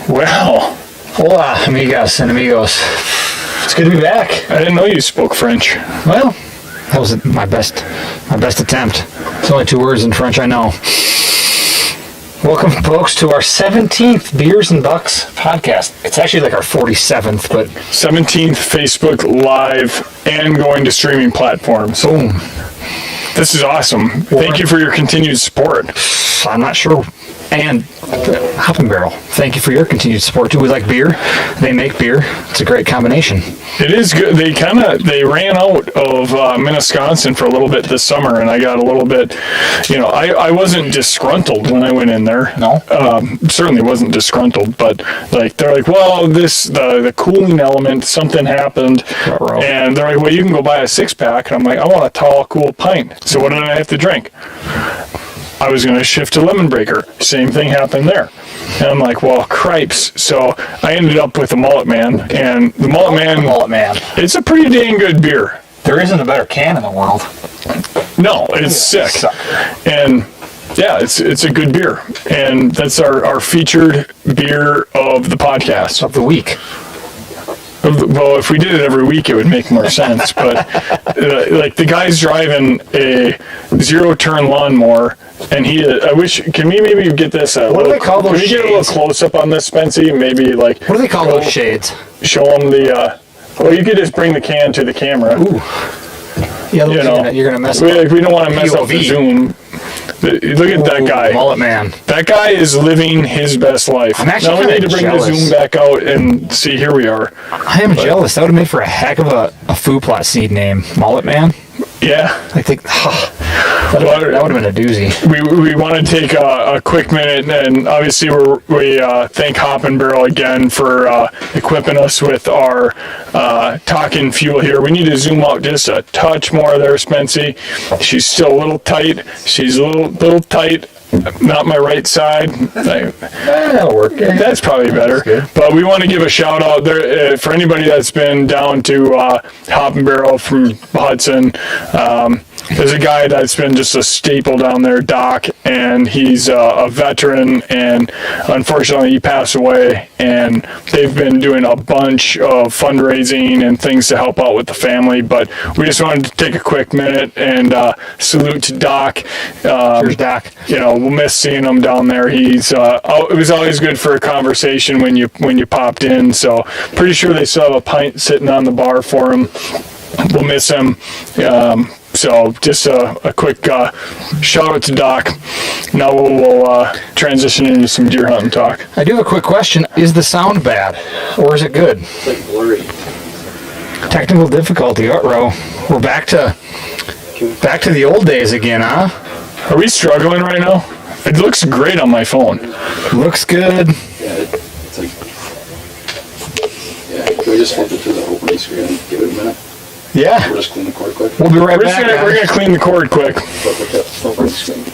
Well, hola, amigas and amigos. It's good to be back. I didn't know you spoke French. Well, that was my best attempt. It's only 2 words in French I know. Welcome, folks, to our 17th Beers and Bucks podcast. It's actually like our 47th, but 17th Facebook Live and going to streaming platforms. boom. This is awesome. Thank you for your continued support. I'm not sure. And Hop and Barrel, thank you for your continued support too. We like beer. They make beer. It's a great combination. It is good. They ran out of Minnetonka for a little bit this summer, and I got a little bit, I wasn't disgruntled when I went in there. No? Certainly wasn't disgruntled, but they're like, well, the cooling element, something happened, and they're like, well, you can go buy a 6-pack, and I'm like, I want a tall, cool pint. So what did I have to drink? I was going to shift to Lemon Breaker. Same thing happened there. And I'm like, well, cripes. So I ended up with the Mullet Man. And the Mullet Man, it's a pretty dang good beer. There isn't a better can in the world. No, it's sick. And yeah, it's a good beer. And that's our featured beer of the podcast. Of the week. Well, if we did it every week, it would make more sense. But the guy's driving a 0-turn lawnmower, and can we maybe get this? What do they call those shades? Can we get a little close up on this, Spency? Maybe what do they call those shades? Show them the. Well, you could just bring the can to the camera. Ooh. Yeah, you're gonna mess up. We don't want to mess up the zoom. Look at that guy. Mullet Man. That guy is living his best life. I'm actually now we need to bring jealous. the zoom back out and see. Here we are. I am jealous. That would have made for a heck of a food plot seed name. Mullet Man. Yeah. I think that would have been a doozy. We want to take a quick minute, and obviously we thank Hop and Barrel again for equipping us with our talking fuel here. We need to zoom out just a touch more there, Spency. She's still a little tight. She's a little tight. Not my right side. That'll work. That's probably better. That's but we want to give a shout out there for anybody that's been down to Hop and Barrel from Hudson. There's a guy that's been just a staple down there, Doc, and he's a veteran, and unfortunately he passed away, and they've been doing a bunch of fundraising and things to help out with the family, but we just wanted to take a quick minute and salute to Doc. Cheers, Doc. We'll miss seeing him down there. It was always good for a conversation when you popped in, so pretty sure they still have a pint sitting on the bar for him. We'll miss him. So just a quick shout out to Doc. Now we'll transition into some deer hunting talk. I do have a quick question. Is the sound bad or is it good? It's like blurry. Technical difficulty. Uh-oh. We're back to the old days again, huh? Are we struggling right now? It looks great on my phone. Looks good. Yeah, it's like. Yeah, can we just flip it to the opening screen and give it a minute? Yeah. We'll just clean the cord quick. We'll be right back. We're gonna clean the cord quick. Flip it to opening screen.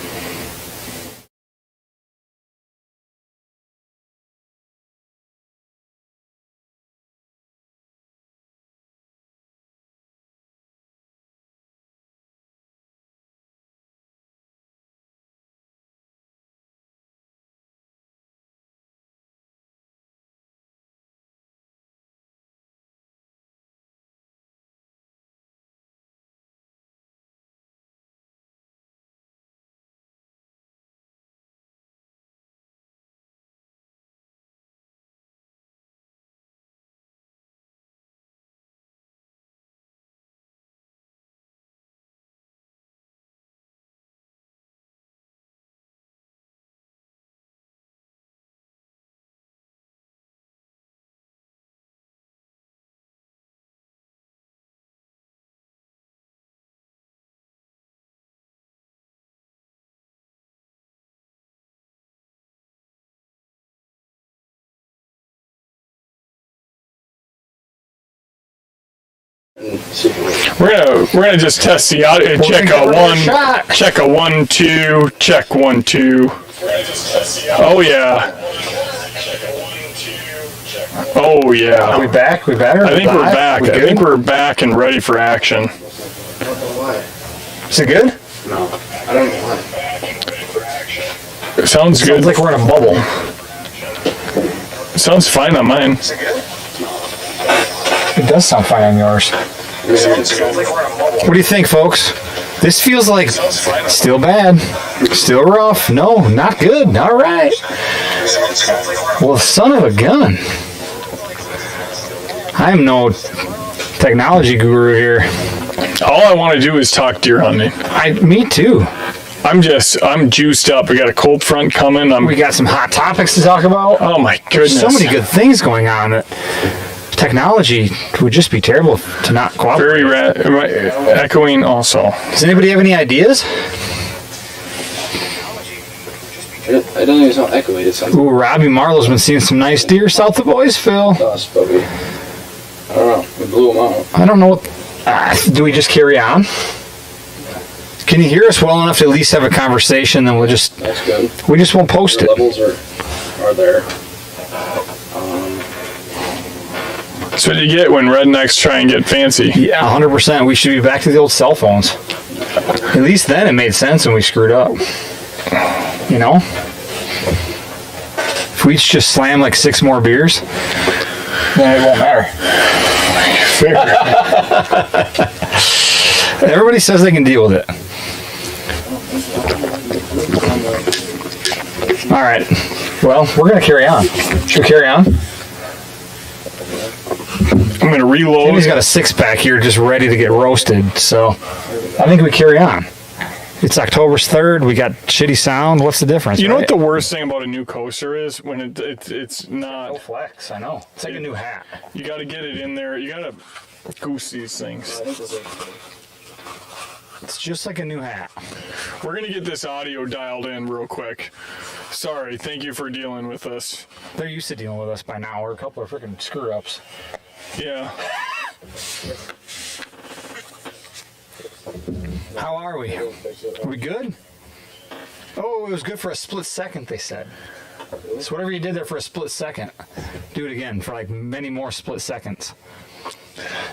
We're gonna just test the audio. Check a 1, check a 1 2, check 1 2. Oh yeah. Oh yeah. Are we back? We better? I think we're back. I think we're back and ready for action. Is it good? No, I don't know why. It sounds good. Sounds like we're in a bubble. Sounds fine on mine. It does sound fine on yours. What do you think, folks? This feels like still bad, still rough. No, not good. All right. Well, son of a gun. I am no technology guru here. All I want to do is talk deer hunting. Me too. I'm juiced up. We got a cold front coming. We got some hot topics to talk about. Oh my goodness. So many good things going on. Technology would just be terrible to not cooperate. Very echoing also. Does anybody have any ideas? I don't even sound echoey. It sounds Ooh, Robbie Marlowe's been seeing some nice deer south of Boyceville. us, but I don't know. We blew them out. I don't know. Do we just carry on? Can you hear us well enough to at least have a conversation? Then That's good. we just won't post The it. levels are there. That's what you get when rednecks try and get fancy. Yeah, 100%. We should be back to the old cell phones. At least then it made sense when we screwed up. You know? If we just slam like 6 more beers, then it won't matter. Everybody says they can deal with it. All right. Well, we're going to carry on. Should we carry on? I'm going to reload. Jimmy's got a 6-pack here just ready to get roasted, so I think we carry on. It's October 3rd. We got shitty sound. What's the difference? You know right? what the worst thing about a new coaster is? When it's No not. flex, I know. It's like a new hat. You got to get it in there. You got to goose these things. It's just like a new hat. We're going to get this audio dialed in real quick. Sorry. Thank you for dealing with us. They're used to dealing with us by now. We're a couple of freaking screw-ups. Yeah. How are we? Are we good? Oh, it was good for a split second, they said. So whatever you did there for a split second, do it again for like many more split seconds.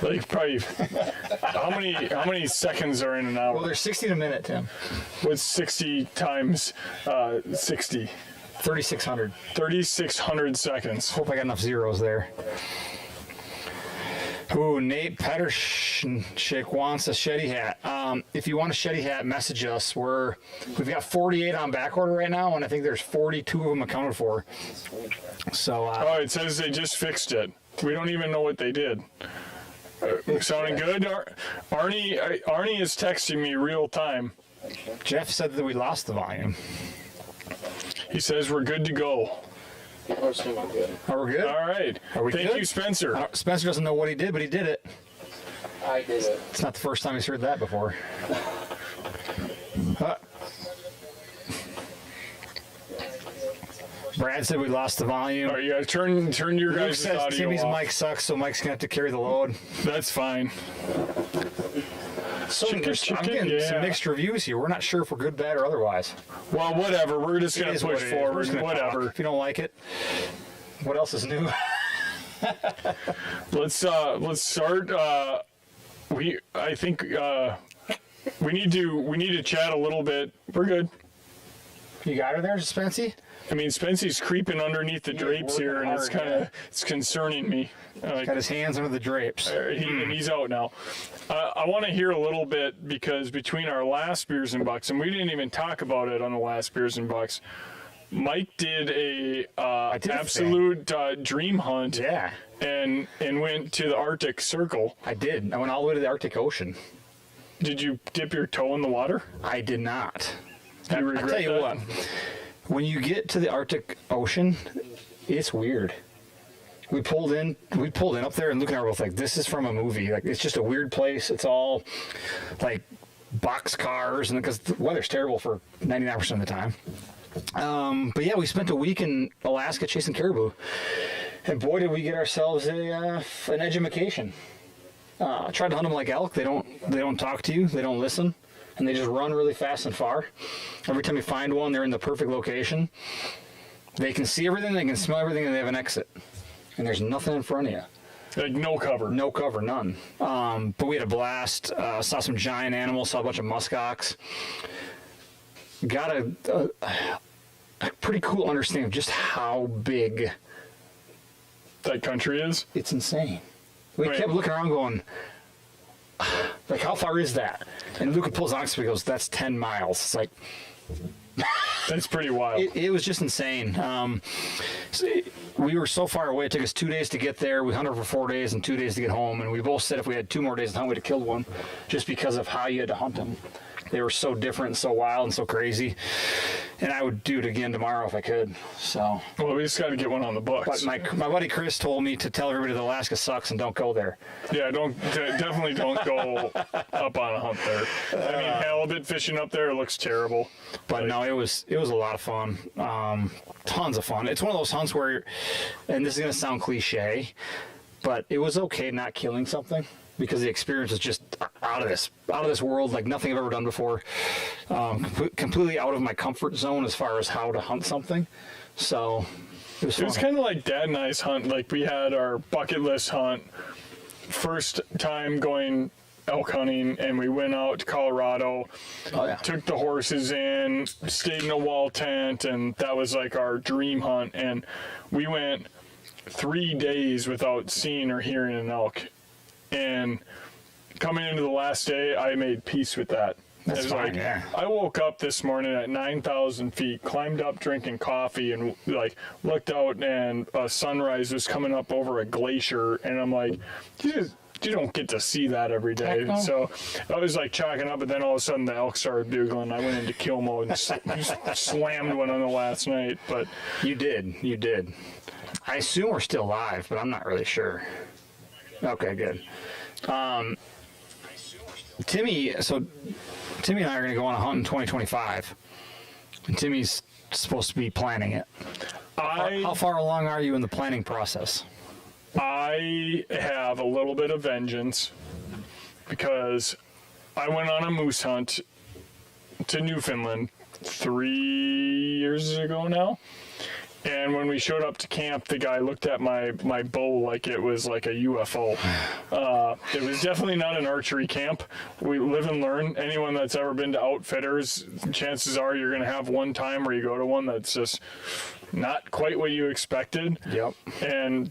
Like probably. How many seconds are in an Well, hour? there's 60 in a minute, Tim. What's 60 times 60? 3,600. 3,600 seconds. Hope I got enough zeros there. Ooh, Nate Pettershik wants a Shetty hat. If you want a Shetty hat, message us. We've got 48 on back order right now, and I think there's 42 of them accounted for. So, Oh, it says they just fixed it. We don't even know what they did. Sounding good? Arnie is texting me real time. Jeff said that we lost the volume. He says we're good to go. We're still not good. Are we good? All right. Are we Thank good? you, Spencer. Spencer doesn't know what he did, but he did it. I did it. It's not the first time he's heard that before. Brad said we lost the volume. All right, you gotta turn your Luke guys' says audio Timmy's off. mic sucks, so Mike's gonna have to carry the load. That's fine. So Chicken, I'm getting yeah. some mixed reviews here. We're not sure if we're good, bad, or otherwise. Well, whatever. We're just It gonna is what push it is. We're forward. just gonna Whatever. talk. If you don't like it, what else is new? Let's start. I think we need to chat a little bit. We're good. You got her there, Spency? I mean, Spency's creeping underneath the drapes working here, and it's hard, kind of it's concerning me. Like, Got his hands under the drapes. and he's out now. I want to hear a little bit because between our last Beers and Bucks, and we didn't even talk about it on the last Beers and Bucks, Mike did a did a absolute dream hunt. Yeah, And went to the Arctic Circle. I did. I went all the way to the Arctic Ocean. Did you dip your toe in the water? I did not. Do you I regret tell you that? what, when you get to the Arctic Ocean, it's weird. We pulled in up there, and Luke and I were both like, "This is from a movie. Like, it's just a weird place. It's all like box cars, and because the weather's terrible for 99% of the time." But yeah, we spent a week in Alaska chasing caribou, and boy, did we get ourselves an edumacation. I tried to hunt them like elk. They don't talk to you. They don't listen, and they just run really fast and far. Every time you find one, they're in the perfect location. They can see everything. They can smell everything, and they have an exit. And there's nothing in front of you. Like no cover. No cover, none. But we had a blast. Saw some giant animals. Saw a bunch of muskox. Got a pretty cool understanding of just how big that country is? It's insane. We Right. kept looking around going, like, how far is that? And Luca pulls on us and goes, that's 10 miles. It's like, That's pretty wild. it was just insane. We were so far away. It took us 2 days to get there. We hunted for 4 days and 2 days to get home. And we both said if we had 2 more days to hunt, we'd have killed one, just because of how you had to hunt them. They were so different and so wild and so crazy. And I would do it again tomorrow if I could. So, Well, we just got to get one on the books. but my buddy Chris told me to tell everybody that Alaska sucks and don't go there. Yeah, definitely don't go up on a hunt there. I mean, halibut fishing up there looks terrible. But no, it was a lot of fun. Tons of fun. It's one of those hunts where, and this is going to sound cliche, but it was okay not killing something because the experience was just out of this world, like nothing I've ever done before. Completely out of my comfort zone as far as how to hunt something. So it was It was fun. kind of like Dad and I's hunt. Like we had our bucket list hunt, first time going elk hunting, and we went out to Colorado. Oh, yeah. Took the horses in, stayed in a wall tent, and that was like our dream hunt. And we went 3 days without seeing or hearing an elk. And coming into the last day, I made peace with that. That's It was fine, like, yeah. I woke up this morning at 9,000 feet, climbed up drinking coffee, and like looked out, and a sunrise was coming up over a glacier, and I'm like, you don't get to see that every day. Heck no. So I was like chalking up, but then all of a sudden the elk started bugling. I went into kill mode and slammed one on the last night. But You did. I assume we're still live, but I'm not really sure. Okay, good. Timmy and I are going to go on a hunt in 2025. And Timmy's supposed to be planning it. How far along are you in the planning process? I have a little bit of vengeance because I went on a moose hunt to Newfoundland 3 years ago now. And when we showed up to camp, the guy looked at my bow like it was like a UFO. It was definitely not an archery camp. We live and learn. Anyone that's ever been to Outfitters, chances are you're going to have one time where you go to one that's just not quite what you expected. Yep.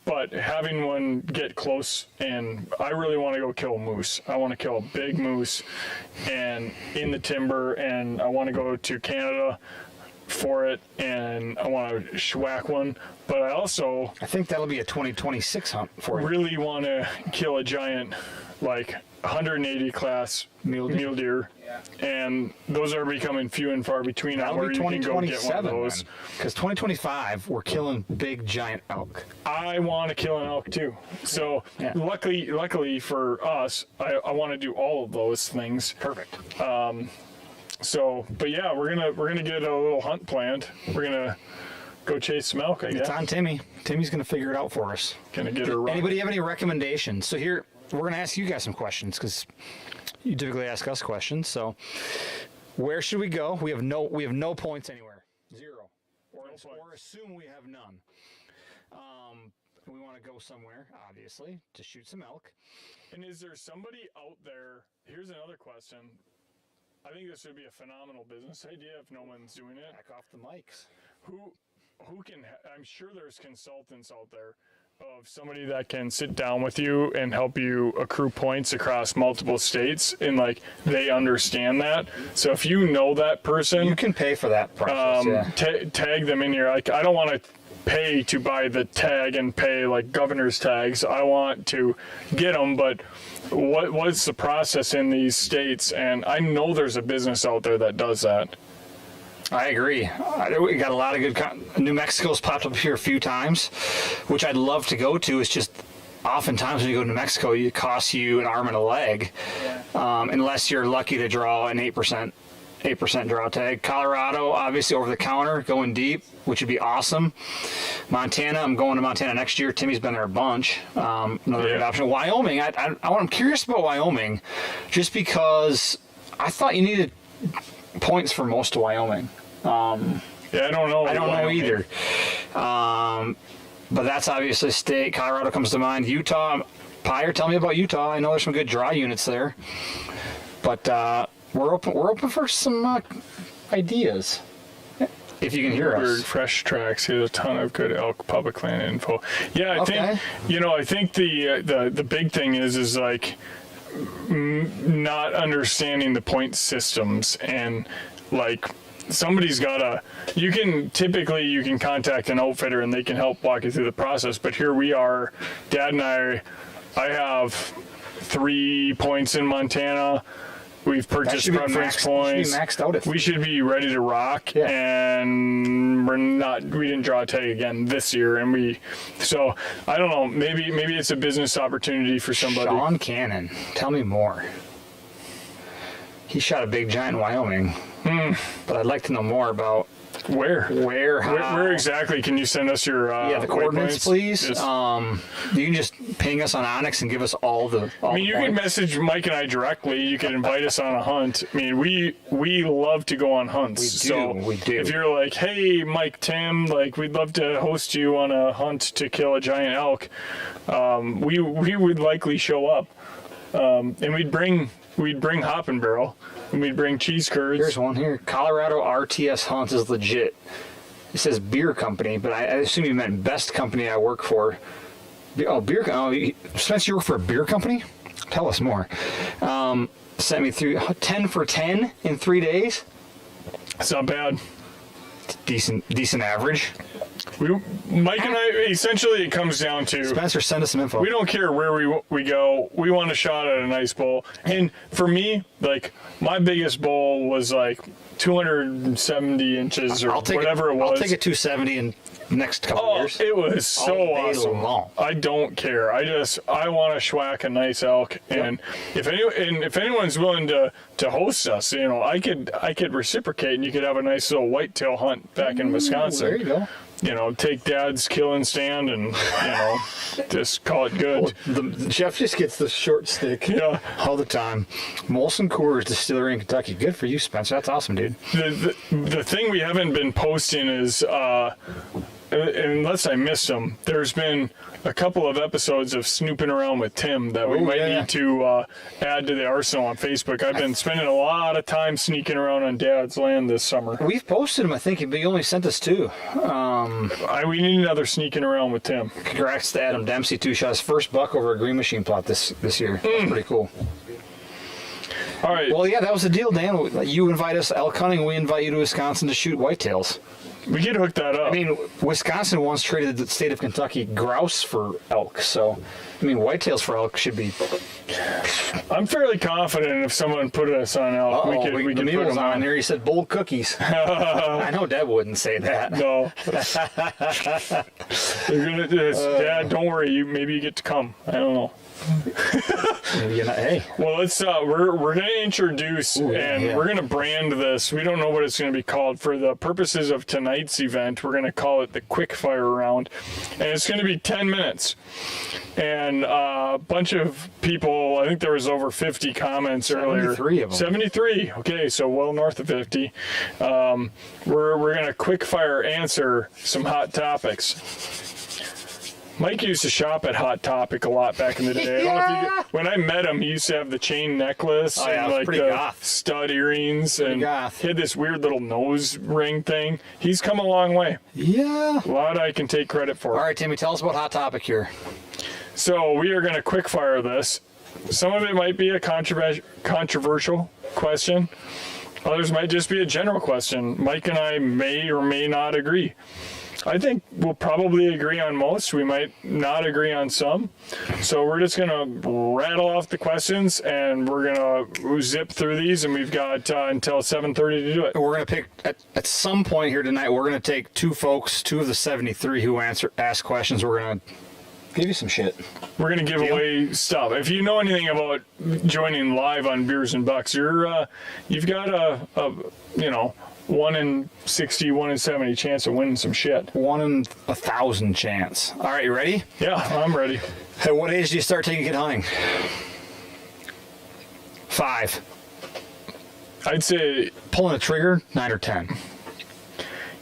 But having one get close, and I really want to go kill a moose. I want to kill a big moose and in the timber, and I want to go to Canada for it, and I want to schwack one. But I also I think that'll be a 2026 hunt for you. really want to kill a giant, like 180 class Mule deer. and those are becoming few and far between. That'll Where be you can go get one of 2027 those. because 2025 we're killing big giant elk. I want to kill an elk too. So Yeah. luckily for us, I want to do all of those things. Perfect. So, but yeah, we're gonna get a little hunt planned. We're gonna go chase some elk. I guess. It's on Timmy. Timmy's going to figure it out for us. Gonna get her. Anybody have any recommendations? So here, we're going to ask you guys some questions because you typically ask us questions. So where should we go? We have no points anywhere. Zero. Or assume we have none. We want to go somewhere, obviously, to shoot some elk. And is there somebody out there? Here's another question. I think this would be a phenomenal business idea if no one's doing it. Back off the mics. Who can? I'm sure there's consultants out there of somebody that can sit down with you and help you accrue points across multiple states, and like they understand that. So if you know that person, You can pay for that process. Yeah. tag them in here. Like I don't want to pay to buy the tag and pay like governor's tags. I want to get them, but what's the process in these states? And I know there's a business out there that does that. I agree. We got a lot of good. New Mexico's popped up here a few times, which I'd love to go to. It's just oftentimes when you go to New Mexico, it costs you an arm and a leg, unless you're lucky to draw an 8% draw tag. Colorado, obviously over the counter, going deep, which would be awesome. Montana, I'm going to Montana next year. Timmy's been there a bunch. Another good option. Wyoming, I'm curious about Wyoming, just because I thought you needed points for most of Wyoming. Yeah, I don't know. I don't know either. But that's obviously a state. Colorado comes to mind. Utah, Pyre, tell me about Utah. I know there's some good dry units there. But we're open for some ideas. if you can hear us. Fresh Tracks. He has a ton of good elk public land info. Yeah, I think I think the big thing is like not understanding the point systems, and like somebody's gotta. You can contact an outfitter and they can help walk you through the process. But here we are, Dad and I have 3 points in Montana. We've purchased preference points. Maxed out We should be ready to rock, and we didn't draw a tag again this year, and so I don't know, maybe it's a business opportunity for somebody. Sean Cannon, tell me more. He shot a big giant in Wyoming, but I'd like to know more about where exactly. Can you send us your the coordinates, please? Yes. You can just ping us on Onyx and give us all the. You can message Mike and I directly. You can invite us on a hunt. I mean, we love to go on hunts. We do. If you're like, hey, Mike, Tim, like we'd love to host you on a hunt to kill a giant elk, we would likely show up, and we'd bring Hop and Barrel, and we'd bring cheese curds. Here's one here. Colorado RTS Hunts is legit. It says beer company, but I assume you meant best company I work for. Oh, beer. Oh, Spencer, you work for a beer company? Tell us more. Sent me through 10 for 10 in 3 days. It's not bad. Decent average. Mike and I, essentially it comes down to Spencer, send us some info. We don't care where we go. We want a shot at a nice bull. And for me, like my biggest bull was like 270 inches or whatever it was. I'll take a 270 in the next couple years. It was so awesome. Long. I don't care. I want to schwack a nice elk. And if anyone's willing to host us, I could reciprocate, and you could have a nice little whitetail hunt back in Wisconsin. There you go. Take Dad's killing stand and, just call it good. The Jeff just gets the short stick all the time. Molson Coors Distillery in Kentucky. Good for you, Spencer. That's awesome, dude. The thing we haven't been posting is, unless I missed them, there's been a couple of episodes of snooping around with Tim that we might need to add to the arsenal on Facebook. I've been spending a lot of time sneaking around on Dad's land this summer. We've posted them, I think, but you only sent us 2. We need another sneaking around with Tim. Congrats to Adam Dempsey, 2 shot his first buck over a Green Machine plot this year. That's pretty cool. All right. Well, yeah, that was the deal, Dan. You invite us to elk hunting, we invite you to Wisconsin to shoot whitetails. We could hook that up. I mean, Wisconsin once traded the state of Kentucky grouse for elk, so whitetails for elk should be. I'm fairly confident if someone put us on elk, we could put them on there. He said bold cookies. I know Deb wouldn't say that. No. Dad, don't worry. Maybe you get to come. I don't know. Hey. Well, let's. We're gonna introduce we're gonna brand this. We don't know what it's gonna be called for the purposes of tonight's event. We're gonna call it the quick fire round, and it's gonna be 10 minutes. And a bunch of people. I think there was over 50 comments earlier. 73 of them. 73. Okay, so well north of 50. We're gonna quick fire answer some hot topics. Mike used to shop at Hot Topic a lot back in the day. When I met him, he used to have the chain necklace and like the goth. stud earrings, and goth. he had this weird little nose ring thing. He's come a long way. Yeah. A lot I can take credit for. All right, Timmy, tell us about Hot Topic here. So we are going to quick fire this. Some of it might be a controversial question. Others might just be a general question. Mike and I may or may not agree. I think we'll probably agree on most. We might not agree on some. So we're just going to rattle off the questions, and we're going to zip through these, and we've got until 7:30 to do it. We're going to pick, at some point here tonight, we're going to take 2 folks, 2 of the 73 who ask questions. We're going to give you some shit. We're going to give away stuff. If you know anything about joining live on Beers and Bucks, you've got a 1 in 60, 1 in 70 chance of winning some shit. 1 in 1,000 chance. All right, you ready? Yeah, I'm ready. At what age do you start taking kid hunting? 5. I'd say pulling a trigger, 9 or 10.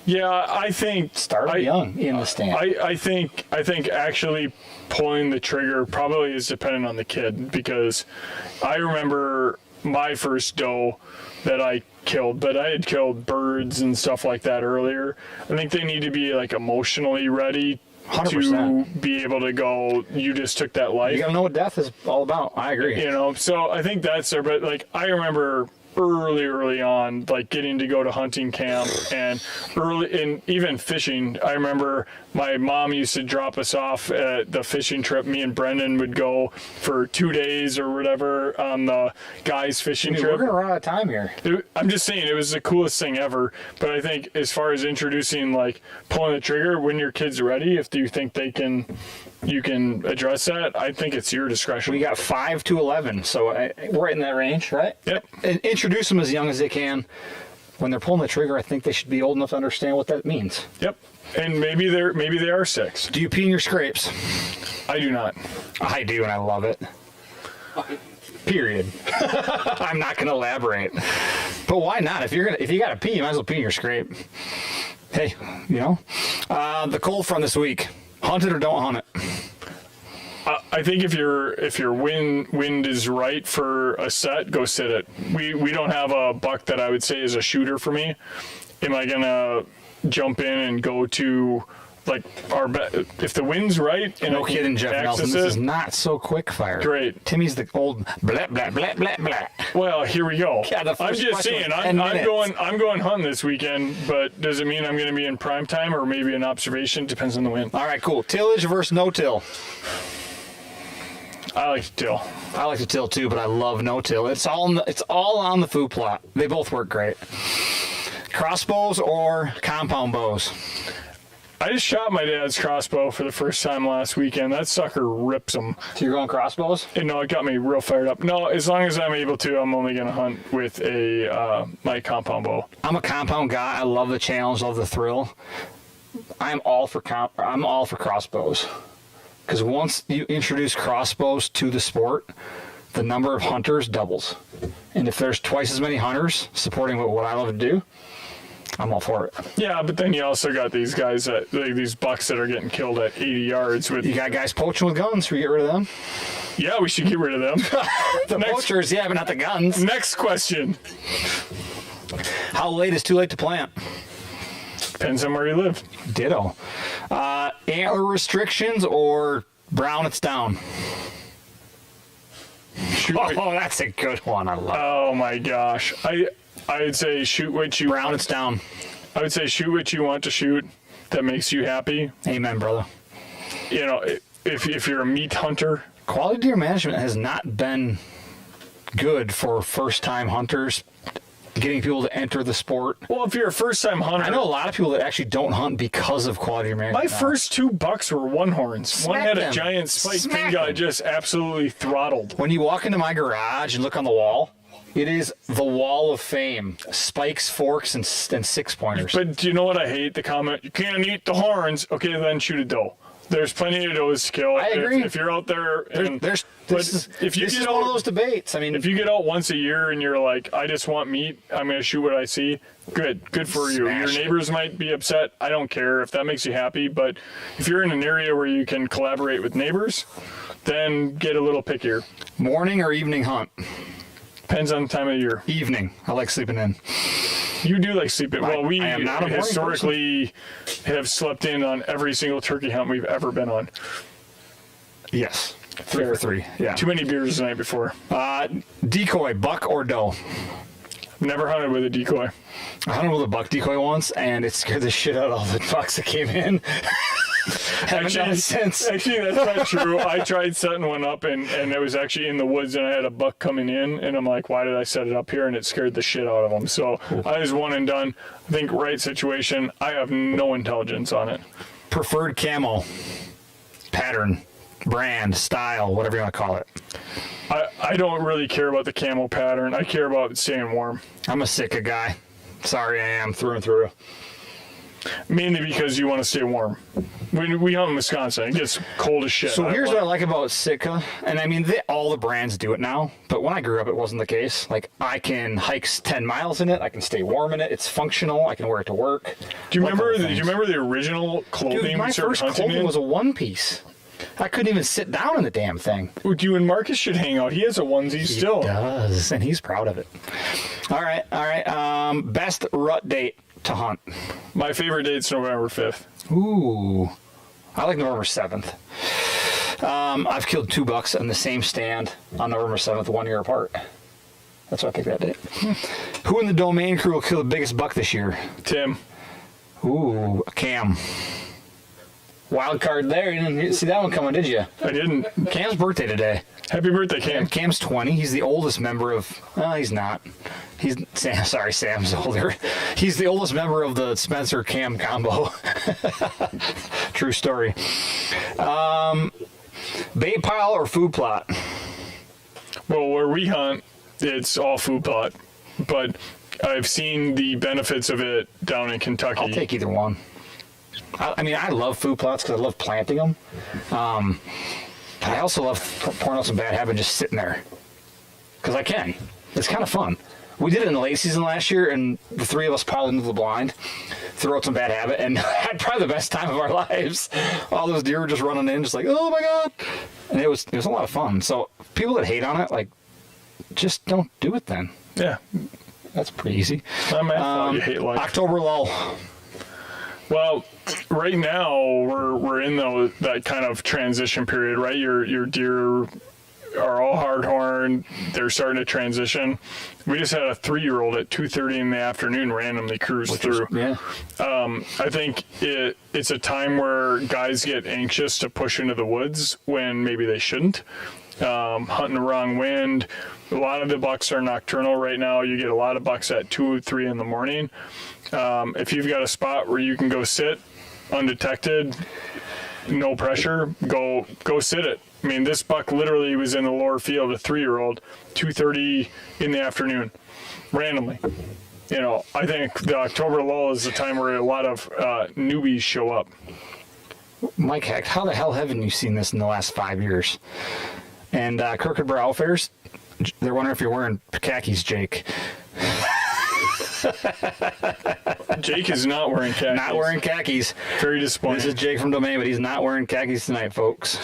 Yeah, I think start young in the stand. I think actually pulling the trigger probably is dependent on the kid, because I remember my first doe that I killed, but I had killed birds and stuff like that earlier. I think they need to be like emotionally ready 100%. to be able to go, you just took that life. You gotta know what death is all about. I agree. You know, so I think that's there. But like, I remember early on, like getting to go to hunting camp and even fishing. I remember my mom used to drop us off at the fishing trip. Me and Brendan would go for 2 days or whatever on the guys fishing Dude, trip. we're gonna run out of time here. I'm just saying it was the coolest thing ever. But I think as far as introducing, like pulling the trigger when your kid's ready, if you think you can address that, I think it's your discretion. We got 5 to 11, so we're right in that range, right? Yep. And introduce them as young as they can. When they're pulling the trigger, I think they should be old enough to understand what that means. Yep. And maybe they are 6. Do you pee in your scrapes? I do not. I do, and I love it. Period. I'm not going to elaborate. But why not? If you got to pee, you might as well pee in your scrape. Hey, you know. The cold front this week. Hunt it or don't hunt it. I think if your wind is right for a set, go sit it. We don't have a buck that I would say is a shooter for me. Am I gonna jump in and go to like if the wind's right and No I can kidding, Jeff Nelson. access This it? is not so quick fire. Great. Timmy's the old blah blah blah blah blah. Well, here we go. Yeah, the I'm first just question saying, was 10 minutes. I'm going hunting this weekend, but does it mean I'm going to be in prime time or maybe an observation? Depends on the wind. All right, cool. Tillage versus no till. I like to till. I like to till too, but I love no till. It's all on the food plot. They both work great. Crossbows or compound bows? I just shot my dad's crossbow for the first time last weekend. That sucker rips them. So you're going crossbows? And no, it got me real fired up. No, as long as I'm able to, I'm only going to hunt with my compound bow. I'm a compound guy. I love the challenge, love the thrill. I'm all for crossbows. Because once you introduce crossbows to the sport, the number of hunters doubles. And if there's twice as many hunters supporting what I love to do, I'm all for it. Yeah, but then you also got these guys these bucks that are getting killed at 80 yards with. You got guys poaching with guns. We get rid of them. Yeah, we should get rid of them. The poachers, yeah, but not the guns. Next question. How late is too late to plant? Depends on where you live. Ditto. Antler restrictions or brown it's down? Oh, that's a good one. I love it. Oh my gosh. I'd say shoot what you Brown it's down. I would say shoot what you want to shoot that makes you happy. Amen, brother. You know, if you're a meat hunter, Quality deer management has not been good for first-time hunters, getting people to enter the sport. well, if you're a first time hunter, I know a lot of people that actually don't hunt because of quality deer management. my first 2 bucks were one horns. One Smack had them. a giant spike. Smack Thing got them. just absolutely throttled. When you walk into my garage and look on the wall, it is the wall of fame. Spikes, forks, and 6-pointers. But do you know what I hate? The comment, you can't eat the horns. Okay, then shoot a doe. There's plenty of does to kill. I agree. If you're out there, and, This but is if you this get is out, one of those debates. I mean, if you get out once a year and you're like, I just want meat, I'm going to shoot what I see. Good for you. Smash Your it. neighbors might be upset. I don't care if that makes you happy. But if you're in an area where you can collaborate with neighbors, then get a little pickier. morning or evening hunt? Depends on the time of year. Evening. I like sleeping in. You do like sleeping. Well, we I am not a morning historically have slept in on every single turkey hunt we've ever been on. Yes. 3 for 3. Yeah. Too many beers the night before. Decoy, buck or doe? Never hunted with a decoy. I hunted with a buck decoy once, and it scared the shit out of all the bucks that came in. Haven't done it since. Actually, that's not true. I tried setting one up, and it was actually in the woods, and I had a buck coming in, and I'm like, why did I set it up here? And it scared the shit out of him. So I was one and done. I think right situation. I have no intelligence on it. Preferred camo, pattern, brand, style, whatever you want to call it. I don't really care about the camo pattern. I care about staying warm. I'm a Sitka guy. Sorry, I am through and through. Mainly because you want to stay warm. When we hunt in Wisconsin, it gets cold as shit. So here's what I like about Sitka, and I mean, all the brands do it now, but when I grew up, it wasn't the case. Like, I can hike 10 miles in it, I can stay warm in it, it's functional, I can wear it to work. Do you Like remember? other Do you things. remember the original clothing Dude, my we started first hunting clothing in? was a one-piece. I couldn't even sit down in the damn thing. You and Marcus should hang out. He has a onesie still. He does, and he's proud of it. All right. Best rut date to hunt. My favorite date's November 5th. Ooh, I like November 7th. I've killed 2 bucks on the same stand on November 7th, 1 year apart. That's why I picked that date. Who in the domain crew will kill the biggest buck this year? Tim. Ooh, Cam. Wild card there. You didn't see that one coming, did you? I didn't. Cam's birthday today. Happy birthday, Cam. Cam's 20. He's the oldest member of... he's not. Sam's older. He's the oldest member of the Spencer Cam combo. True story. Bait pile or food plot? Well, where we hunt, it's all food plot. But I've seen the benefits of it down in Kentucky. I'll take either one. I mean, I love food plots because I love planting them. But I also love pouring out some bad habit just sitting there. Because I can. It's kind of fun. We did it in the late season last year, and the 3 of us piled into the blind, threw out some bad habit, and had probably the best time of our lives. All those deer were just running in, just like, oh my God. And it was a lot of fun. So people that hate on it, like, just don't do it then. Yeah. That's pretty easy. Not my fault you hate life. October lull. Well, right now we're in that kind of transition period, right? Your deer are all hard horn. They're starting to transition. We just had a 3-year-old at 2:30 in the afternoon randomly cruise through. I think it's a time where guys get anxious to push into the woods when maybe they shouldn't. Hunting the wrong wind. A lot of the bucks are nocturnal right now. You get a lot of bucks at 2, 3 in the morning. If you've got a spot where you can go sit undetected, no pressure, go sit it. I mean, this buck literally was in the lower field, a 3-year-old, 2:30 in the afternoon, randomly. You know, I think the October lull is the time where a lot of newbies show up. Mike Hecht, how the hell haven't you seen this in the last 5 years? And Crooked Brow Outfitters, they're wondering if you're wearing khakis, Jake. Jake is not wearing khakis. Not wearing khakis. Very disappointing. This is Jake from Domain, but he's not wearing khakis tonight, folks.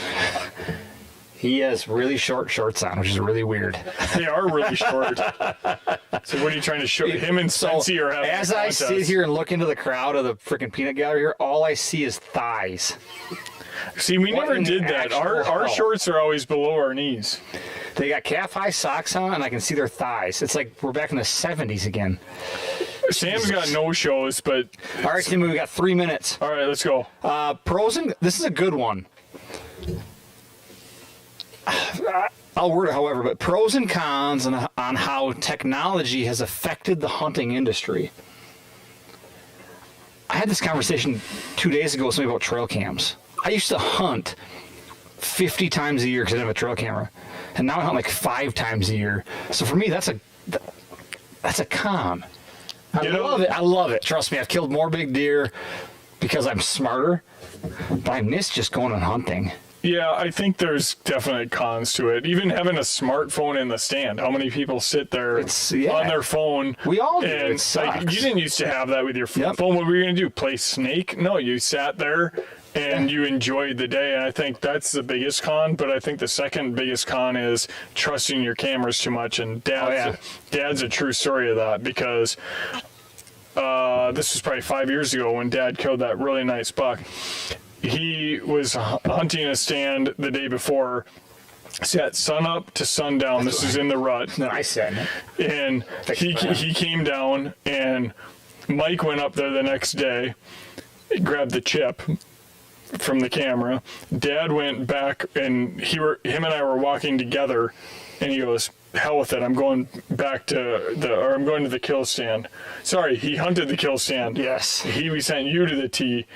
He has really short shorts on, which is really weird. They are really short. So what are you trying to show? Him and Spency are having as a I contest. sit here and look into the crowd of the freaking peanut gallery here, all I see is thighs. See, we What never in did the that. actual Our hell? shorts are always below our knees. They got calf-high socks on, and I can see their thighs. It's like we're back in the 70s again. Sam's got no shows, but All right, Timmy, we got 3 minutes. all right, let's go. Pros and... This is a good one. I'll word it however, but pros and cons on how technology has affected the hunting industry. I had this conversation 2 days ago with somebody about trail cams. I used to hunt 50 times a year because I didn't have a trail camera. And now I hunt like 5 times a year. So for me, that's a con. I love it. I love it. Trust me, I've killed more big deer because I'm smarter. But I miss just going and hunting. Yeah, I think there's definite cons to it. Even having a smartphone in the stand. How many people sit there on their phone? We all do. And It sucks. you didn't used to have that with your Yep. phone. What were you going to do? Play Snake? No, you sat there and you enjoyed the day. And I think that's the biggest con. But I think the second biggest con is trusting your cameras too much. And Dad's a true story of that because this was probably 5 years ago when Dad killed that really nice buck. He was hunting a stand the day before, sat sun up to sundown. This is in the rut. Then I sat in it. And he came down, and Mike went up there the next day, grabbed the chip from the camera. Dad went back, and him and I were walking together, and he goes, hell with it, I'm going back to I'm going to the kill stand. Sorry, he hunted the kill stand. Yes. We sent you to the tee.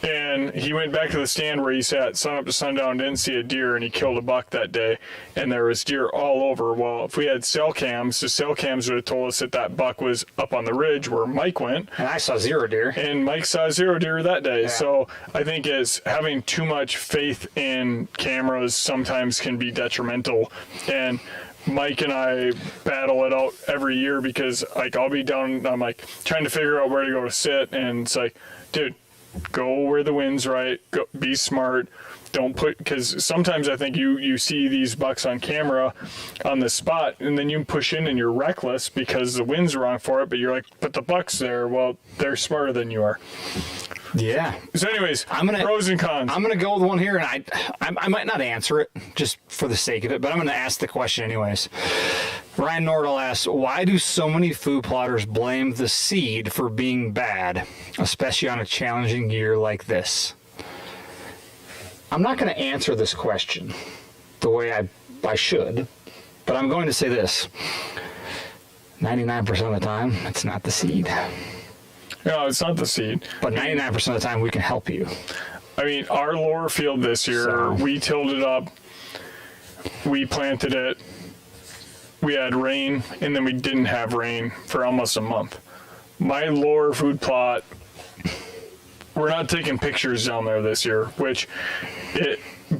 And he went back to the stand where he sat sun up to sundown, didn't see a deer, and he killed a buck that day. And there was deer all over. Well, if we had cell cams, the cell cams would have told us that buck was up on the ridge where Mike went. And I saw 0 deer. And Mike saw 0 deer that day. Yeah. So I think having too much faith in cameras sometimes can be detrimental. And Mike and I battle it out every year because I'll be down, I'm like trying to figure out where to go to sit, and it's like, dude, Go where the wind's right. Go, be smart. Don't put, because sometimes I think you see these bucks on camera on the spot, and then you push in and you're reckless because the wind's wrong for it. But you're like, but the buck's there. Well, they're smarter than you are. Yeah. So, anyways, pros and cons. I'm gonna go with one here, and I might not answer it just for the sake of it, but I'm gonna ask the question anyways. Ryan Nordell asks, why do so many food plotters blame the seed for being bad, especially on a challenging year like this? I'm not going to answer this question the way I should, but I'm going to say this. 99% of the time, it's not the seed. No, it's not the seed. But 99% of the time, we can help you. I mean, our lower field this year, we tilled it up, we planted it, we had rain, and then we didn't have rain for almost a month. My lower food plot, we're not taking pictures down there this year,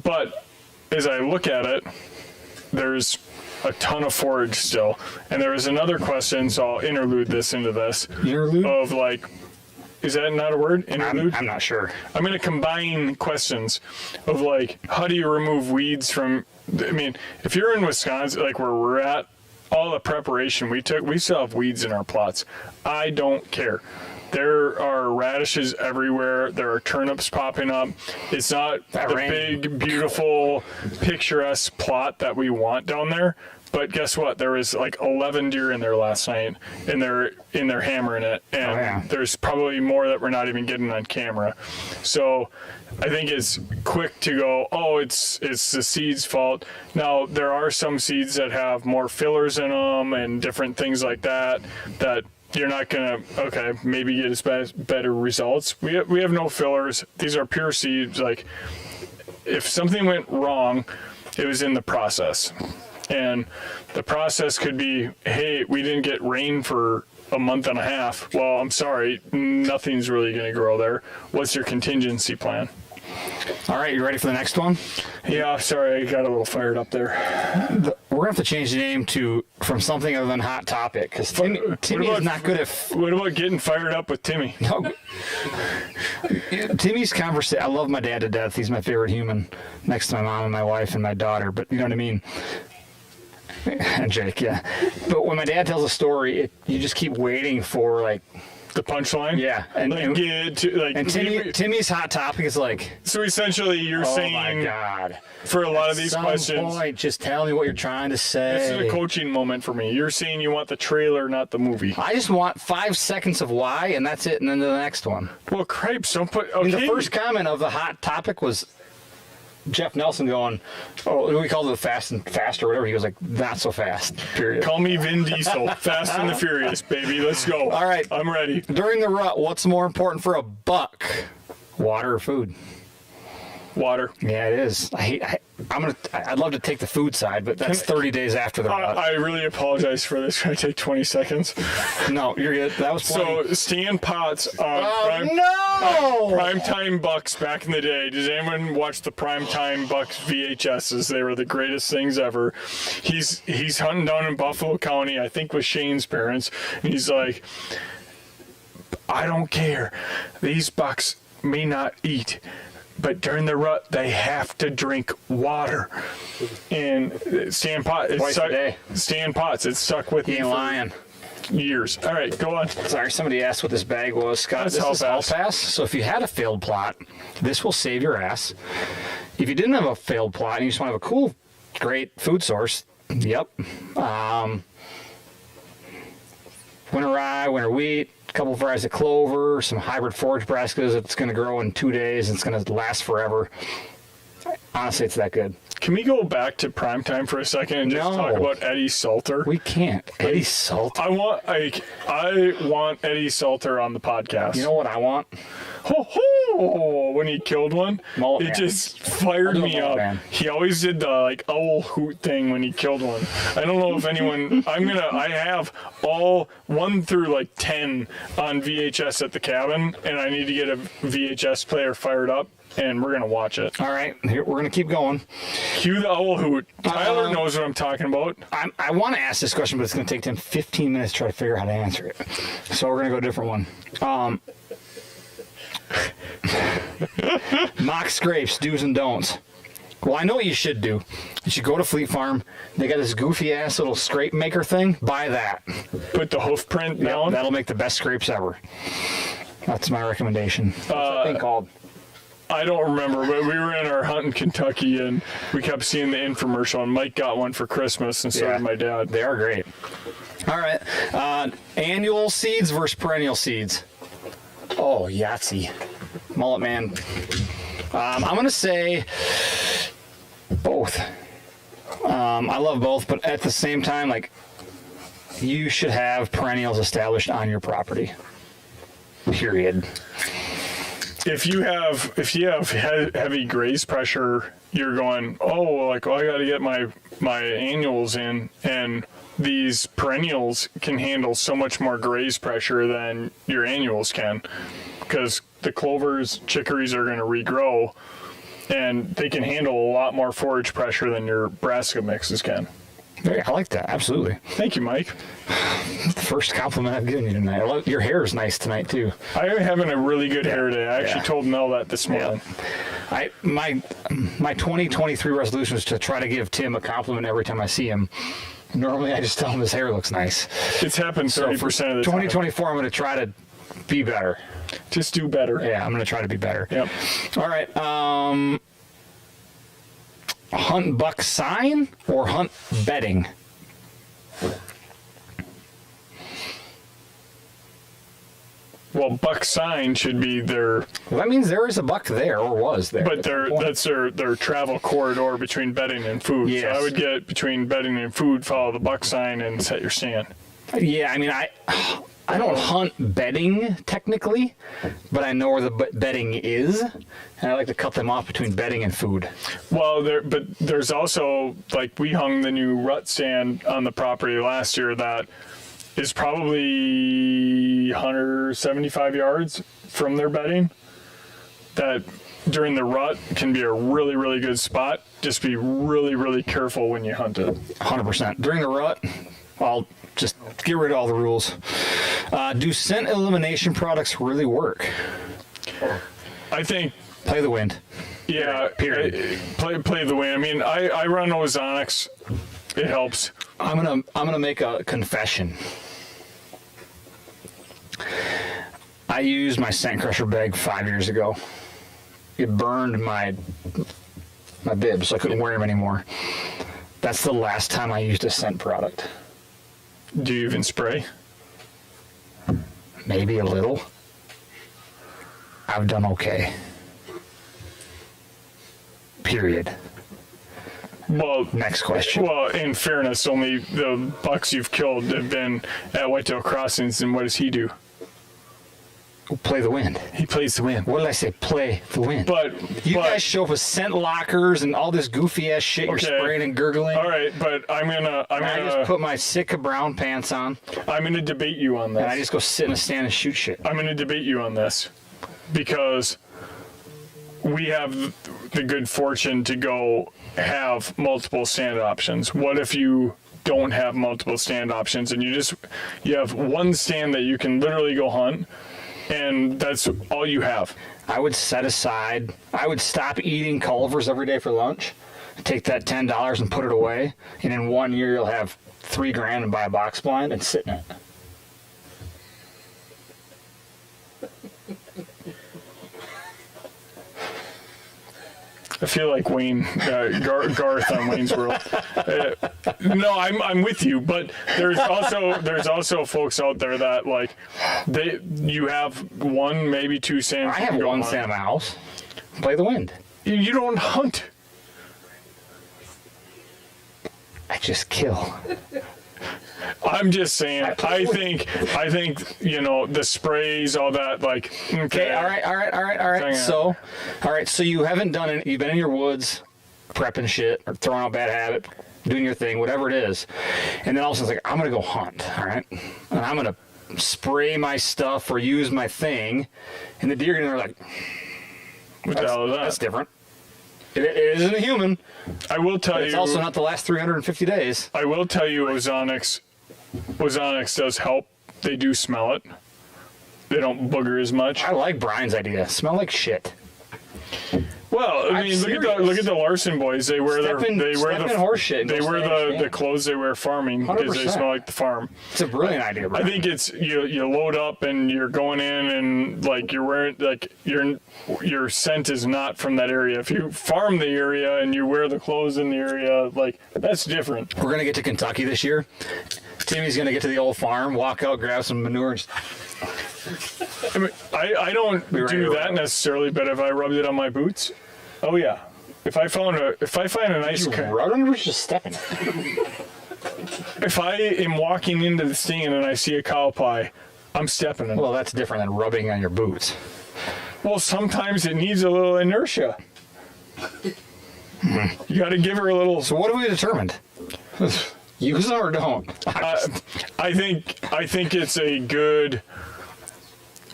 but as I look at it, there's a ton of forage still. And there was another question, so I'll interlude this into this. Interlude? Of like, is that not a word? Interlude? I'm not sure. I'm going to combine questions of like, how do you remove weeds from, I mean, if you're in Wisconsin, like where we're at, all the preparation we took, we still have weeds in our plots. I don't care. There are radishes everywhere. There are turnips popping up. It's not the big, beautiful, picturesque plot that we want down there. But guess what? There was like 11 deer in there last night, and they're hammering it. And there's probably more that we're not even getting on camera. So I think it's quick to go, oh, it's the seed's fault. Now, there are some seeds that have more fillers in them and different things like that you're not going to, maybe get as better results. We have no fillers. These are pure seeds. Like, if something went wrong, it was in the process. And the process could be, hey, we didn't get rain for a month and a half. Well, I'm sorry, nothing's really going to grow there. What's your contingency plan? All right, you ready for the next one? Yeah, sorry, I got a little fired up there. We're going to have to change the name from something other than Hot Topic, because Timmy is not good at... What about getting fired up with Timmy? No. Timmy's conversation... I love my dad to death. He's my favorite human, next to my mom and my wife and my daughter, but you know what I mean? Jake, yeah. But when my dad tells a story, you just keep waiting for, like... The punchline? Yeah. Timmy's Hot Topic is like... So essentially you're saying... Oh my God. For a lot of these questions... At some point, just tell me what you're trying to say. This is a coaching moment for me. You're saying you want the trailer, not the movie. I just want 5 seconds of why, and that's it, and then the next one. Well, cripes, don't put... Okay. I mean, the first comment of the Hot Topic was... Jeff Nelson going, we called it the Fast and Fast or whatever. He goes like, not so fast, period. Call me Vin Diesel. Fast and the Furious, baby. Let's go. All right. I'm ready. During the rut, what's more important for a buck? Water or food? Water. Yeah, it is. I'd love to take the food side, but that's 30 days after the rut. I really apologize for this. Can I take 20 seconds? No, you're good. That was plenty. So, Stan Potts on Primetime Bucks back in the day. Does anyone watch the Primetime Bucks VHSs? They were the greatest things ever. He's hunting down in Buffalo County, I think with Shane's parents, and he's like, I don't care. These bucks may not eat, but during the rut, they have to drink water. And Stan Potts, it's stuck with me for years. All right, go on. Sorry, somebody asked what this bag was, Scott. This is Hell Pass. So if you had a failed plot, this will save your ass. If you didn't have a failed plot and you just want to have a cool, great food source, yep. Winter rye, winter wheat, a couple of varieties of clover, some hybrid forage brassicas that's going to grow in 2 days and it's going to last forever. Honestly, it's that good. Can we go back to Primetime for a second and just talk about Eddie Salter? We can't. Eddie Salter. I want Eddie Salter on the podcast. You know what I want? When he killed one, it just fired me up. Man. He always did the owl hoot thing when he killed one. I don't know if anyone. I have all 1 through 10 on VHS at the cabin, and I need to get a VHS player fired up. And we're going to watch it. All right. Here, we're going to keep going. Cue the owl hoot. Tyler knows what I'm talking about. I want to ask this question, but it's going to take him 15 minutes to try to figure out how to answer it. So we're going to go a different one. Mock scrapes, do's and don'ts. Well, I know what you should do. You should go to Fleet Farm. They got this goofy ass little scrape maker thing. Buy that. Put the hoof print down. That'll make the best scrapes ever. That's my recommendation. What's that thing called? I don't remember, but we were in our hunt in Kentucky and we kept seeing the infomercial, and Mike got one for Christmas, and so did my dad. They are great. All right. Annual seeds versus perennial seeds. Oh, Yahtzee. Mullet man. I'm going to say both. I love both, but at the same time, like, you should have perennials established on your property. Period. If you have heavy graze pressure, you're going, I got to get my annuals in, and these perennials can handle so much more graze pressure than your annuals can, because the clovers, chicories are going to regrow, and they can handle a lot more forage pressure than your brassica mixes can. I like that. Absolutely. Thank you, Mike. The first compliment I've given you tonight. Your hair is nice tonight too. I am having a really good hair day. I actually told Mel that this morning. My 2023 resolution is to try to give Tim a compliment every time I see him. Normally, I just tell him his hair looks nice. It's happened 30% of the time. 2024, I'm going to try to be better. Just do better. Yeah, I'm going to try to be better. Yep. All right. Hunt buck sign or hunt bedding? Well, buck sign should be their... Well, that means there is a buck there, or was there. But that's their travel corridor between bedding and food. Yes. So I would get between bedding and food, follow the buck sign, and set your stand. Yeah, I mean, I don't hunt bedding technically, but I know where the bedding is, and I like to cut them off between bedding and food. Well, there's also, like, we hung the new rut stand on the property last year that is probably 175 yards from their bedding. That during the rut can be a really, really good spot. Just be really, really careful when you hunt it. 100%. During the rut, I'll just get rid of all the rules. Do scent elimination products really work? I think... Play the wind. Yeah. Period. Play the wind. I mean, I run Ozonics. It helps. I'm gonna make a confession. I used my scent crusher bag 5 years ago. It burned my bibs, so I couldn't wear them anymore. That's the last time I used a scent product. Do you even spray? Maybe a little. I've done okay. Period. Well, next question. Well, in fairness, only the bucks you've killed have been at Whitetail Crossings, and what does he do? Play the wind. He plays the wind. What did I say? Play the wind. But you guys show up with scent lockers and all this goofy ass shit. You're spraying and gurgling. All right, but I just put my Sitka brown pants on. I'm gonna debate you on this. And I just go sit in a stand and shoot shit. I'm gonna debate you on this because we have the good fortune to go have multiple stand options. What if you don't have multiple stand options and you have one stand that you can literally go hunt, and that's all you have? I would stop eating Culver's every day for lunch, take that $10 and put it away, and in 1 year you'll have $3,000 and buy a box blind and sit in it. I feel like Wayne, Garth on Wayne's World. No, I'm with you, but there's also folks out there that like you have one, maybe two stands. I have one stand in my house. Play the wind. You don't hunt. I just kill. I'm just saying. I think the sprays, all that. Like, okay, all right. So you haven't done it. You've been in your woods, prepping shit or throwing out a bad habit, doing your thing, whatever it is, and then all of a sudden it's like, I'm gonna go hunt. All right, and I'm gonna spray my stuff or use my thing, and the deer are like, what the hell is that? That's different. It isn't a human. I will tell you. It's also not the last 350 days. I will tell you, Ozonics does help. They do smell it. They don't booger as much. I like Brian's idea. Smell like shit. Well, I I'm mean, serious. look at the Larson boys. They wear Steppin' horse shit and they go wear stand the clothes they wear farming because they 100%. smell like the farm. It's a brilliant idea, bro. I think it's you load up and you're going in and like you're wearing like your scent is not from that area. If you farm the area and you wear the clothes in the area, like that's different. We're gonna get to Kentucky this year. Timmy's gonna get to the old farm, walk out, grab some manure. I mean, I don't Be right do here. that necessarily, but if I rubbed it on my boots, oh yeah. If I find a nice Run or just stepping? if I am walking into the stand and I see a cow pie, I'm stepping in it. Well, that's different than rubbing on your boots. Well, sometimes it needs a little inertia. You got to give her a little. So what have we determined? Use them or don't? I think it's a good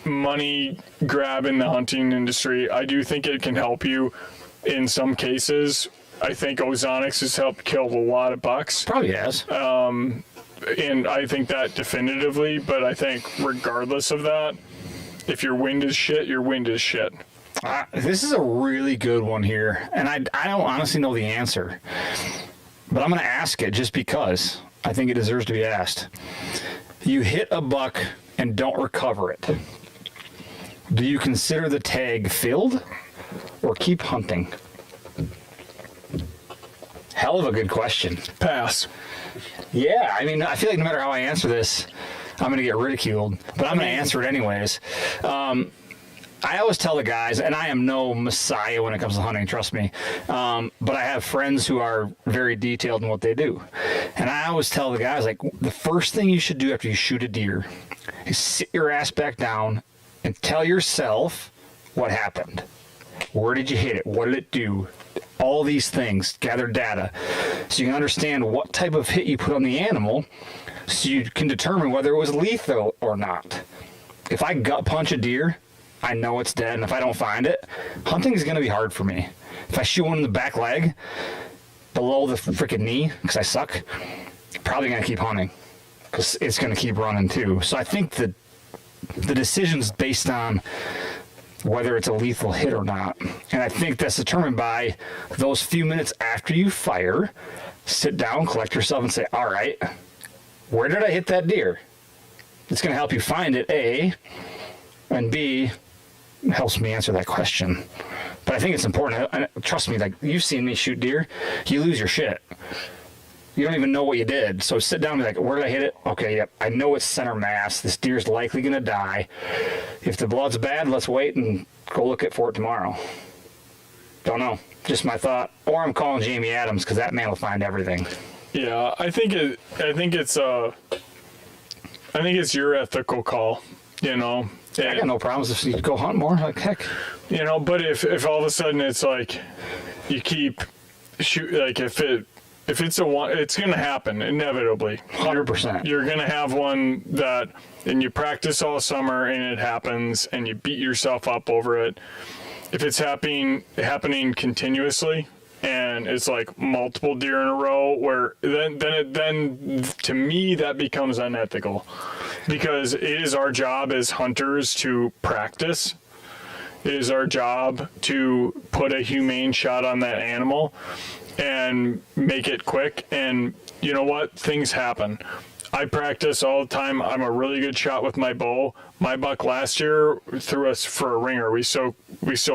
money grab in the hunting industry. I do think it can help you in some cases. I think Ozonics has helped kill a lot of bucks, Probably has. and I think that definitively. But I think regardless of that, if your wind is shit, your wind is shit. This is a really good one here, and I don't honestly know the answer, but I'm going to ask it just because I think it deserves to be asked. You hit a buck and don't recover it. Do you consider the tag filled or keep hunting? Hell of a good question. Pass. Yeah, I mean, I feel like no matter how I answer this, I'm going to get ridiculed, but I'm going to answer it anyways. I always tell the guys, and I am no messiah when it comes to hunting, trust me, but I have friends who are very detailed in what they do. And I always tell the guys, like, the first thing you should do after you shoot a deer is sit your ass back down and tell yourself what happened. Where did you hit it? What did it do? All these things, gather data, so you can understand what type of hit you put on the animal, so you can determine whether it was lethal or not. If I gut punch a deer, I know it's dead, and if I don't find it, hunting is going to be hard for me. If I shoot one in the back leg, below the freaking knee, because I suck, probably going to keep hunting, because it's going to keep running too. So I think that the decision's based on whether it's a lethal hit or not. And I think that's determined by those few minutes after you fire, sit down, collect yourself, and say, all right, where did I hit that deer? It's going to help you find it, A, and B, helps me answer that question. But I think it's important. And trust me, like, you've seen me shoot deer, you lose your shit. You don't even know what you did. So sit down and be like, where did I hit it? Okay, yep, I know it's center mass. This deer's likely going to die. If the blood's bad, let's wait and go look for it tomorrow. Don't know. Just my thought. Or I'm calling Jamie Adams, because that man will find everything. Yeah, I think it's your ethical call, you know. I got no problems if you go hunt more. Like, heck. You know, but if all of a sudden it's like you keep shoot, like if it's a one, it's going to happen inevitably. 100%. You're going to have one that, and you practice all summer and it happens and you beat yourself up over it. If it's happening continuously and it's like multiple deer in a row, where then to me that becomes unethical, because it is our job as hunters to practice. It is our job to put a humane shot on that animal and make it quick. And you know what? Things happen. I practice all the time. I'm a really good shot with my bow. My buck last year threw us for a ringer. We so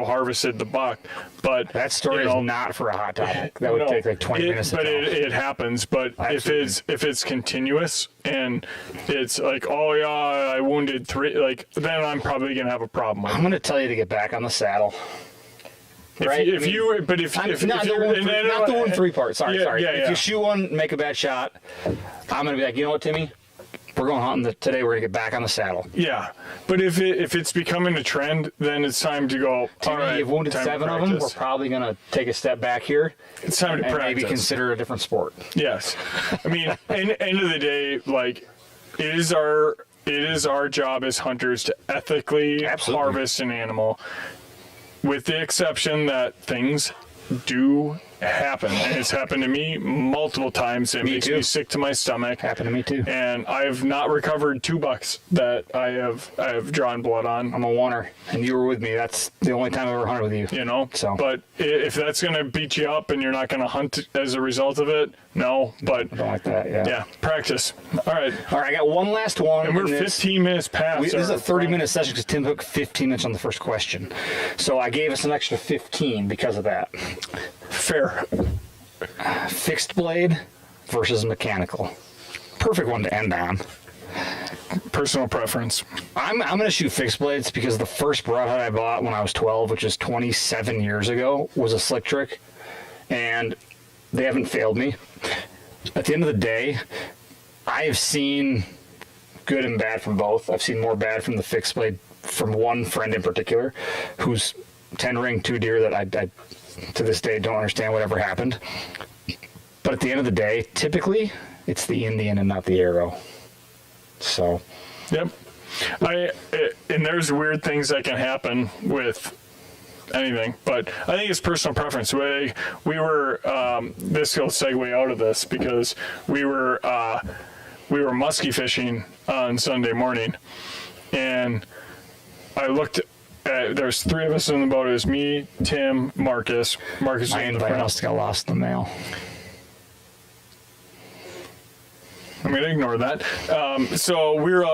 harvested the buck, but That story is not for a hot topic. That would no, take like 20 minutes to But tell. it happens. But Absolutely. if it's continuous and it's like, oh yeah, I wounded 3, like, then I'm probably gonna have a problem with it. I'm going to tell you to get back on the saddle. Right? If you not Not the 1-3 part. Sorry. Yeah, If you shoot one, make a bad shot, I'm going to be like, you know what, Timmy? We're going hunting today. We're going to get back on the saddle. Yeah, but if it's becoming a trend, then it's time to go. Timmy, All right, you've wounded time to 7 of them. We're practice. probably going to take a step back here It's time to and practice. maybe consider a different sport. Yes, I mean, end of the day, like it is our job as hunters to ethically Absolutely. harvest an animal, with the exception that things do happen. And it's happened to me multiple times. It makes too. me sick to my stomach. Happened to me too. And I have not recovered 2 bucks that I have drawn blood on. I'm a oneer, and you were with me. That's the only time I ever hunted with you. You know, So. but if that's going to beat you up and you're not going to hunt as a result of it, no. But I don't like that. yeah, practice. All right, All right, I got one last one. and we're in this. 15 minutes past. This is a our- 30-minute session because Tim took 15 minutes on the first question. So I gave us an extra 15 because of that. fair. Fixed blade versus mechanical. Perfect one to end on. Personal preference. I'm going to shoot fixed blades because the first broadhead I bought when I was 12, which is 27 years ago, was a Slick Trick, and they haven't failed me. At the end of the day, I have seen good and bad from both. I've seen more bad from the fixed blade from one friend in particular, who's 10 ring 2 deer that I to this day don't understand whatever happened. But at the end of the day, typically it's the Indian and not the arrow. So Yep. And there's weird things that can happen with anything, but I think it's personal preference. We were this will segue out of this because we were muskie fishing on Sunday morning, and I looked at, there's 3 of us in the boat. It was me, Tim, Marcus. Marcus was my in the invite front. must have got lost in the mail. I'm gonna ignore that. So we were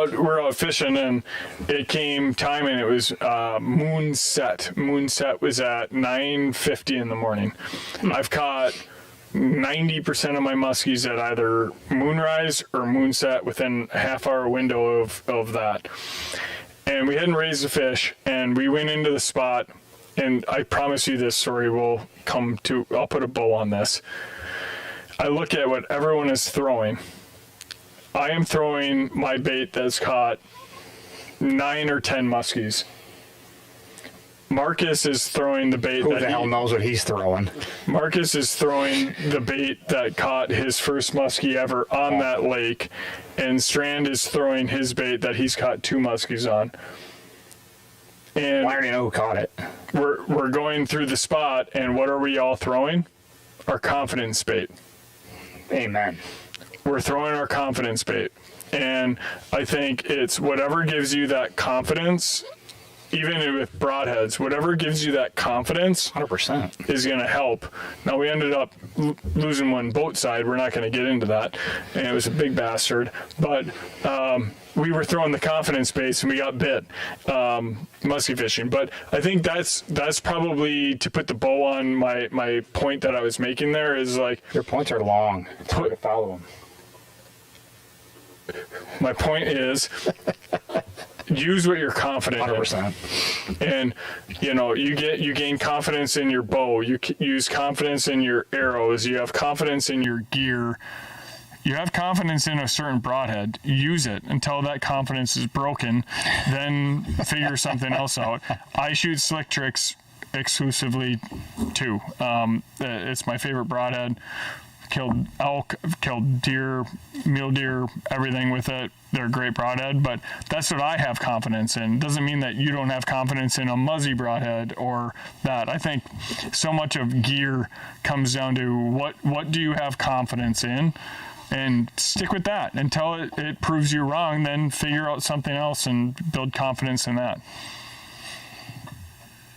out fishing, and it came time, and it was moonset. Moonset was at 9:50 in the morning. I've caught 90% of my muskies at either moonrise or moonset within a half-hour window of that. And we hadn't raised a fish, and we went into the spot. And I promise you, this story will come to. I'll put a bow on this. I look at what everyone is throwing. I am throwing my bait that's caught 9 or 10 muskies. Marcus is throwing the bait Who the hell knows what he's throwing? Marcus is throwing the bait that caught his first muskie ever on that lake, and Strand is throwing his bait that he's caught 2 muskies on. And I already know who caught it. we're going through the spot, and what are we all throwing? Our confidence bait. Amen. We're throwing our confidence bait. And I think it's whatever gives you that confidence, even with broadheads, whatever gives you that confidence 100%. is going to help. Now, we ended up losing one boat side. We're not going to get into that. And it was a big bastard. But we were throwing the confidence bait, and we got bit muskie fishing. But I think that's probably, to put the bow on my point that I was making there, is like, Your points are long. It's hard to follow them. my point is use what you're confident in. 100%. And you gain confidence in your bow, you use confidence in your arrows, you have confidence in your gear, you have confidence in a certain broadhead. Use it until that confidence is broken, then figure something else out. I shoot Slick Tricks exclusively too. It's my favorite broadhead. Killed elk, killed deer, mule deer, everything with it. They're a great broadhead, but that's what I have confidence in. Doesn't mean that you don't have confidence in a Muzzy broadhead or that. I think so much of gear comes down to what do you have confidence in, and stick with that until it proves you wrong. Then figure out something else and build confidence in that.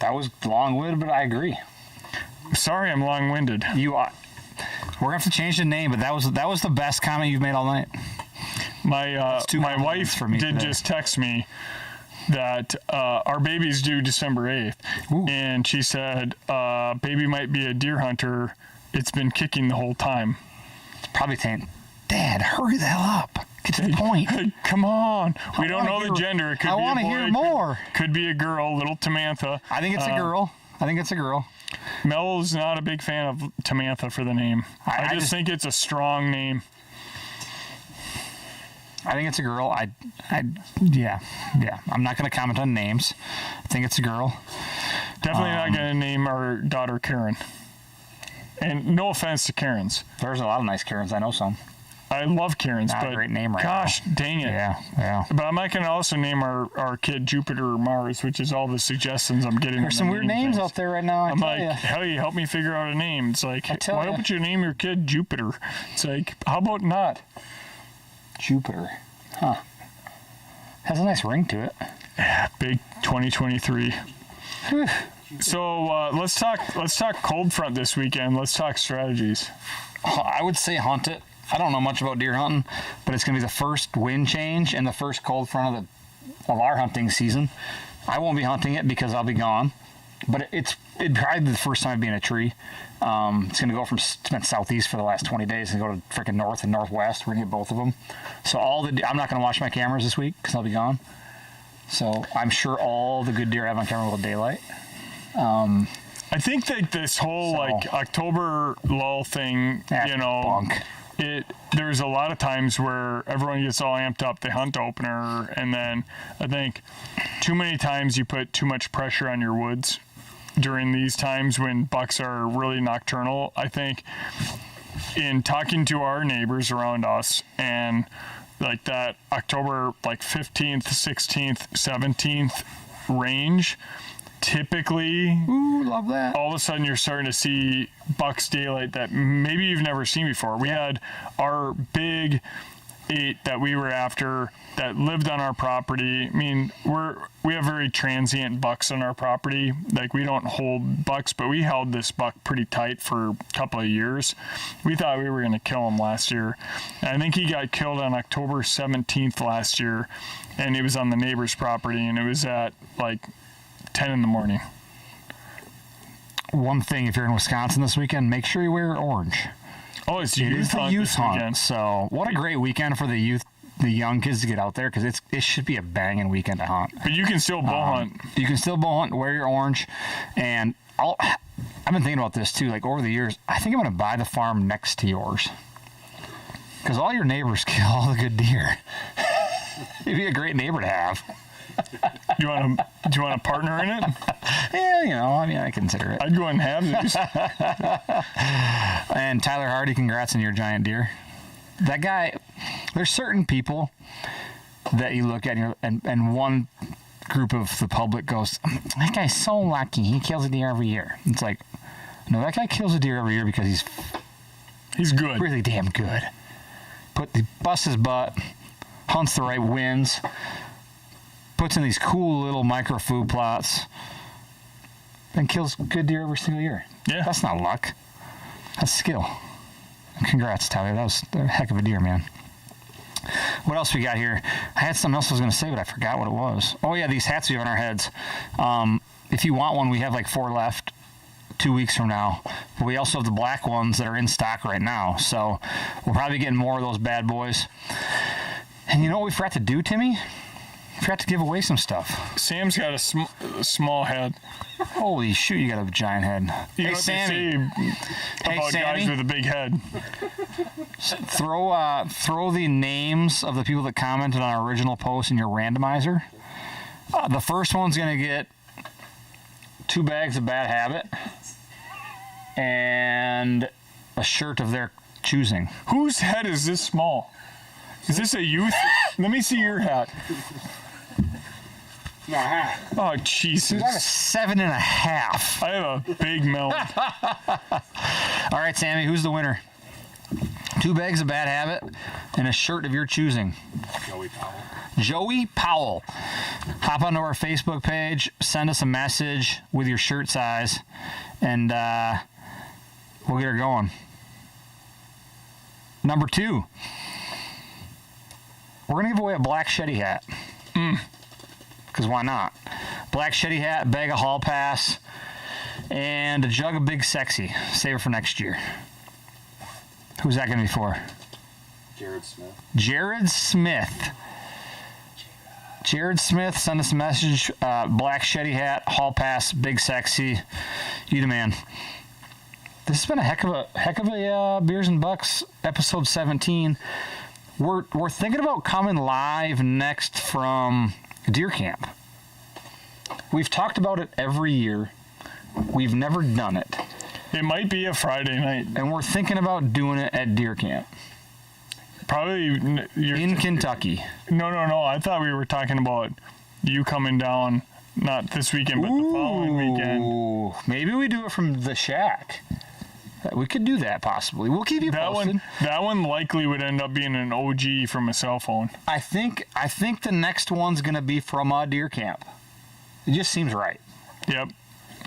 That was long-winded, but I agree. Sorry, I'm long-winded. You are. We're gonna have to change the name, but that was the best comment you've made all night. My my wife compliments for me did today. just text me that our baby's due December 8th. Ooh. And she said, baby might be a deer hunter. It's been kicking the whole time. It's probably saying, Dad, hurry the hell up. Get to the point. Hey, come on. We don't know the gender. It could I be a want to boy, hear more. Could be a girl, little Tamantha. I think it's a girl. I think it's a girl. Mel's not a big fan of Tamantha for the name. I just think it's a strong name. I think it's a girl. Yeah. I'm not going to comment on names. I think it's a girl. Definitely not going to name our daughter Karen. And no offense to Karens. There's a lot of nice Karens. I know some. I love Kieran's, Not a but great name right gosh, dang it. Yeah. But I'm not going to also name our kid Jupiter or Mars, which is all the suggestions I'm getting. There's some weird names out there right now. I'm like, hell, you help me figure out a name. It's like, why don't you name your kid Jupiter? It's like, how about not? Jupiter. Huh. Has a nice ring to it. Yeah, big 2023. So let's talk cold front this weekend. Let's talk strategies. I would say hunt it. I don't know much about deer hunting, but it's going to be the first wind change and the first cold front of our hunting season. I won't be hunting it because I'll be gone, but it'd probably be the first time I'd be in a tree. It's going to go from it's been southeast for the last 20 days and go to freaking north and northwest. We're going to get both of them. So I'm not going to watch my cameras this week because I'll be gone. So I'm sure all the good deer I have on camera will daylight. I think that this whole like October lull thing, bunk. There's a lot of times where everyone gets all amped up, they hunt opener, and then I think too many times you put too much pressure on your woods during these times when bucks are really nocturnal. I think in talking to our neighbors around us and like that October like 15th, 16th, 17th range, typically, ooh, love that. all of a sudden you're starting to see bucks daylight that maybe you've never seen before. We had our big 8 that we were after that lived on our property. I mean, we have very transient bucks on our property. Like, we don't hold bucks, but we held this buck pretty tight for a couple of years. We thought we were going to kill him last year. And I think he got killed on October 17th last year, and it was on the neighbor's property, and it was at like 10 in the morning. One thing, if you're in Wisconsin this weekend, make sure you wear orange. Oh, it's It is the youth hunt. weekend. So what a great weekend for the youth, the young kids to get out there, because it should be a banging weekend to hunt. But you can still bow hunt. You can still bow hunt, wear your orange, and I've been thinking about this too. Like over the years, I think I'm going to buy the farm next to yours, because all your neighbors kill all the good deer. It'd be a great neighbor to have. Do you want a partner in it? Yeah, I consider it. I'd go and have these. And Tyler Hardy, congrats on your giant deer. That guy, there's certain people that you look at and one group of the public goes, that guy's so lucky, he kills a deer every year. It's like, no, that guy kills a deer every year because He's good. really damn good. Busts his butt, hunts the right winds, puts in these cool little micro food plots, and kills good deer every single year. Yeah. That's not luck. That's skill. Congrats, Tyler. That was a heck of a deer, man. What else we got here? I had something else I was going to say, but I forgot what it was. Oh, yeah, these hats we have on our heads. If you want one, we have like 4 left 2 weeks from now. But we also have the black ones that are in stock right now. So we'll probably be getting more of those bad boys. And you know what we forgot to do, Timmy? We forgot to give away some stuff. Sam's got a small head. Holy shoot, you got a giant head. You Hey, know what Sammy. they say about guys with a big head. Throw the names of the people that commented on our original post in your randomizer. The first one's going to get 2 bags of Bad Habit and a shirt of their choosing. Whose head is this small? Is this a youth? Let me see your hat. Oh, Jesus. I have a 7.5. I have a big mouth. All right, Sammy, who's the winner? 2 bags of Bad Habit and a shirt of your choosing. Joey Powell. Hop onto our Facebook page, send us a message with your shirt size, and we'll get her going. Number 2. We're going to give away a black Shetty hat. Because why not? Black Shetty hat, bag of Hall Pass, and a jug of Big Sexy. Save it for next year. Who's that going to be for? Jared Smith. Jared Smith. Jared Smith, send us a message. Black Shetty hat, Hall Pass, Big Sexy. You the man. This has been a heck of a Beers and Bucks episode 17. We're thinking about coming live next from deer camp. We've talked about it every year. We've never done it. It might be a Friday night. And we're thinking about doing it at deer camp. Probably in Kentucky. No. I thought we were talking about you coming down, not this weekend, but the following weekend. Ooh, maybe we do it from the shack. We could do that possibly. We'll keep you posted. That one likely would end up being an OG from a cell phone. I think the next one's going to be from deer camp. It just seems right. Yep.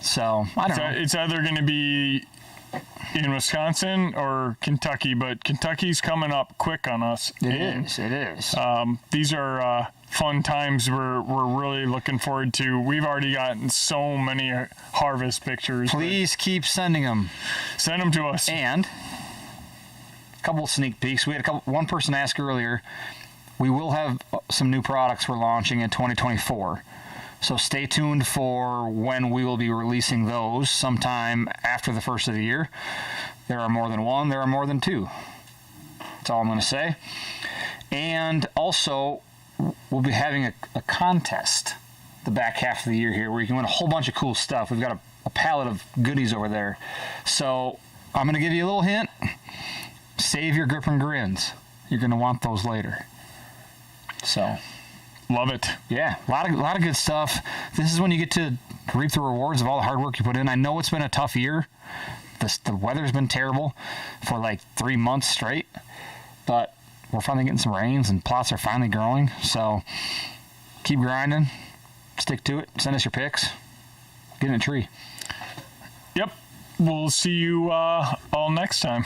So I don't know. It's either going to be in Wisconsin or Kentucky, but Kentucky's coming up quick on us. It is. These are fun times we're really looking forward to. We've already gotten so many harvest pictures. Please keep sending them. Send them to us. And a couple of sneak peeks. We had one person ask earlier. We will have some new products we're launching in 2024. So stay tuned for when we will be releasing those sometime after the first of the year. There are more than one. There are more than two. That's all I'm going to say. And also, we'll be having a contest the back half of the year here where you can win a whole bunch of cool stuff. We've got a pallet of goodies over there. So I'm going to give you a little hint. Save your grip and grins. You're going to want those later. So, love it. Yeah, a lot of good stuff. This is when you get to reap the rewards of all the hard work you put in. I know it's been a tough year. The weather's been terrible for like 3 months straight, but we're finally getting some rains and plots are finally growing. So keep grinding, stick to it, send us your pics, get in a tree. Yep. We'll see you all next time.